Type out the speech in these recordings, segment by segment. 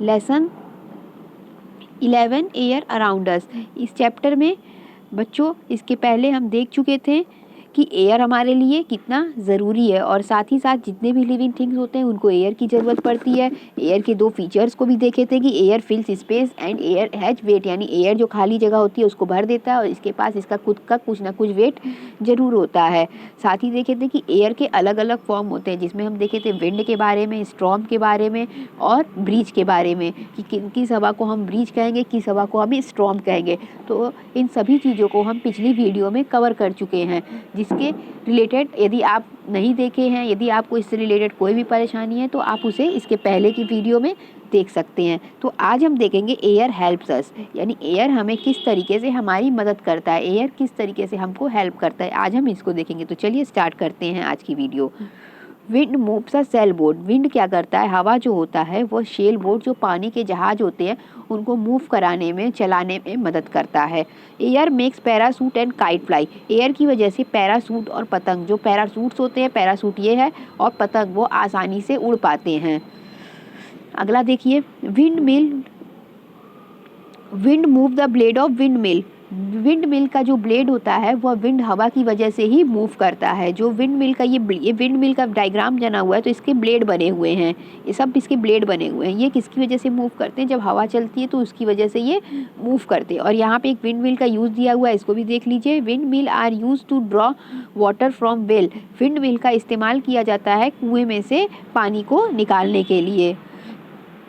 Lesson 11 air around us. इस chapter में बच्चों इसके पहले हम देख चुके थे कि एयर हमारे लिए कितना ज़रूरी है, और साथ ही साथ जितने भी लिविंग थिंग्स होते हैं उनको एयर की ज़रूरत पड़ती है। एयर के दो फीचर्स को भी देखे थे कि air fills space and air has weight, यानी एयर जो खाली जगह होती है उसको भर देता है और इसके पास इसका खुद का कुछ ना कुछ वेट ज़रूर होता है। साथ ही देखे थे कि एयर के अलग अलग फॉर्म होते हैं, जिसमें हम देखे थे विंड के बारे में, स्टॉर्म के बारे में और ब्रीज के बारे में, कि किस हवा को हम ब्रीज कहेंगे, किस हवा को हम स्टॉर्म कहेंगे। तो इन सभी चीज़ों को हम पिछली वीडियो में कवर कर चुके हैं, जिसके रिलेटेड यदि आप नहीं देखे हैं, यदि आपको इससे रिलेटेड कोई भी परेशानी है तो आप उसे इसके पहले की वीडियो में देख सकते हैं। तो आज हम देखेंगे एयर हेल्प्स अस, यानी एयर हमें किस तरीके से हमारी मदद करता है, एयर किस तरीके से हमको हेल्प करता है, आज हम इसको देखेंगे। तो चलिए स्टार्ट करते हैं आज की वीडियो। विंड मूव्स अ सेल बोट। विंड क्या करता है, हवा जो होता है वो सेल बोट जो पानी के जहाज होते हैं उनको मूव कराने में, चलाने में मदद करता है। Air makes parachute and kite fly. Air की वजह से पैरासूट और पतंग, जो पैरासूट्स होते हैं, पैरासूट ये है, और पतंग वो आसानी से उड़ पाते हैं। अगला देखिए, wind mill, wind move the blade of wind mill. Wind mill का जो ब्लेड होता है वह विंड हवा की वजह से ही मूव करता है। जो विंड मिल का ये विंड मिल का डायग्राम जना हुआ है, तो इसके ब्लेड बने हुए हैं, ये सब इसके ब्लेड बने हुए हैं। ये किसकी वजह से मूव करते हैं, जब हवा चलती है तो उसकी वजह से ये मूव करते हैं। और यहाँ पे एक विंड मिल का यूज़ दिया हुआ है, इसको भी देख लीजिए। Windmill are use to draw water from well. Windmill का इस्तेमाल किया जाता है कुएं में से पानी को निकालने के लिए।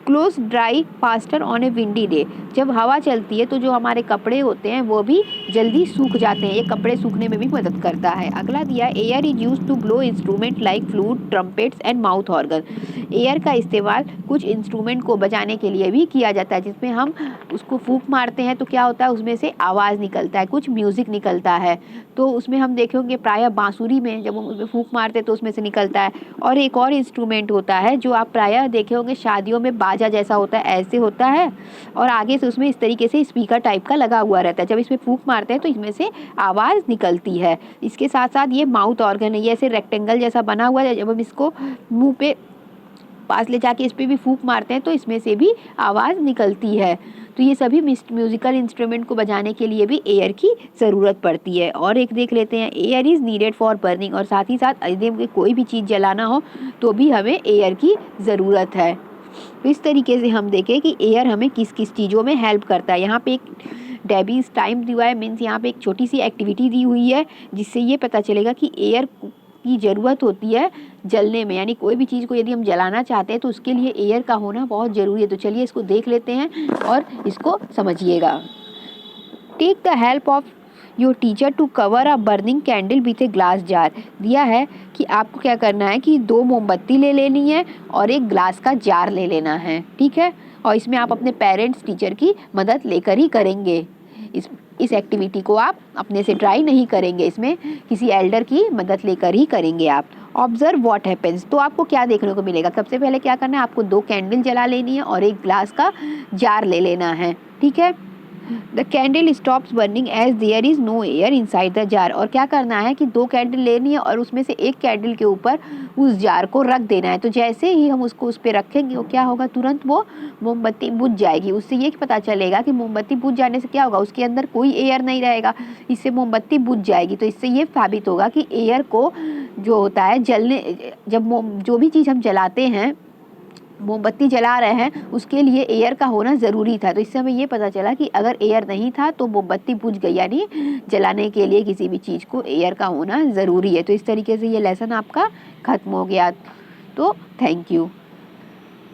Cloth dry faster on A windy day. जब हवा चलती है तो जो हमारे कपड़े होते हैं वो भी जल्दी सूख जाते हैं, ये कपड़े सूखने में भी मदद करता है। अगला दिया, air is use to blow instrument like flute, trumpets and mouth organ. Air का इस्तेमाल कुछ इंस्ट्रूमेंट को बजाने के लिए भी किया जाता है, जिसमें हम उसको फूंक मारते हैं तो क्या होता है, उसमें से आवाज़ निकलता है, कुछ म्यूज़िक निकलता है। तो उसमें हम देखेंगे प्रायः बांसुरी में जब हम उसमें फूंक मारते हैं तो उसमें से निकलता है। और एक और इंस्ट्रूमेंट होता है जो आप प्रायः देखे होंगे शादियों में, बाजा जैसा होता है, ऐसे होता है, और आगे से उसमें इस तरीके से स्पीकर टाइप का लगा हुआ रहता है। जब इसमें फूंक मारते हैं तो इसमें से आवाज़ निकलती है। इसके साथ साथ ये माउथ ऑर्गन है, ये ऐसे रेक्टेंगल जैसा बना हुआ है, जब हम इसको मुंह पे पास ले जाके इस पर भी फूंक मारते हैं तो इसमें से भी आवाज़ निकलती है। तो ये सभी म्यूजिकल इंस्ट्रूमेंट को बजाने के लिए भी एयर की ज़रूरत पड़ती है। और एक देख लेते हैं, air is needed for burning. और साथ ही साथ यदि हमें कोई भी चीज़ जलाना हो तो भी हमें एयर की ज़रूरत है। तो इस तरीके से हम देखें कि एयर हमें किस किस चीज़ों में हेल्प करता है। यहाँ पे एक डेबीज टाइम दिया है, मीन्स यहाँ पे एक छोटी सी एक्टिविटी दी हुई है, जिससे ये पता चलेगा कि एयर की ज़रूरत होती है जलने में, यानी कोई भी चीज़ को यदि हम जलाना चाहते हैं तो उसके लिए एयर का होना बहुत ज़रूरी है। तो चलिए इसको देख लेते हैं और इसको समझिएगा। Take the help of your teacher to cover a burning candle with a glass jar. दिया है कि आपको क्या करना है कि 2 मोमबत्ती ले लेनी है और एक ग्लास का जार ले लेना है, ठीक है। और इसमें आप अपने पेरेंट्स, टीचर की मदद लेकर ही करेंगे। इस एक्टिविटी को आप अपने से ट्राई नहीं करेंगे, इसमें किसी एल्डर की मदद लेकर ही करेंगे आप। Observe what happens. तो आपको क्या देखने को मिलेगा, सबसे पहले क्या करना है, आपको 2 कैंडल जला लेनी है और एक ग्लास का जार ले लेना है, ठीक है। The candle stops burning as there is no air inside the jar. और क्या करना है कि 2 कैंडल लेनी है और उसमें से एक कैंडल के ऊपर उस जार को रख देना है। तो जैसे ही हम उसको उस पर रखेंगे वो क्या होगा, तुरंत वो मोमबत्ती बुझ जाएगी। उससे ये पता चलेगा कि मोमबत्ती बुझ जाने से क्या होगा, उसके अंदर कोई एयर नहीं रहेगा, इससे मोमबत्ती बुझ जाएगी। तो इससे ये साबित होगा कि एयर को जो होता है जलने, जब जो भी चीज़ हम जलाते हैं, मोमबत्ती जला रहे हैं, उसके लिए एयर का होना ज़रूरी था। तो इससे हमें ये पता चला कि अगर एयर नहीं था तो मोमबत्ती बुझ गई, यानी जलाने के लिए किसी भी चीज़ को एयर का होना ज़रूरी है। तो इस तरीके से ये लेसन आपका ख़त्म हो गया। तो थैंक यू।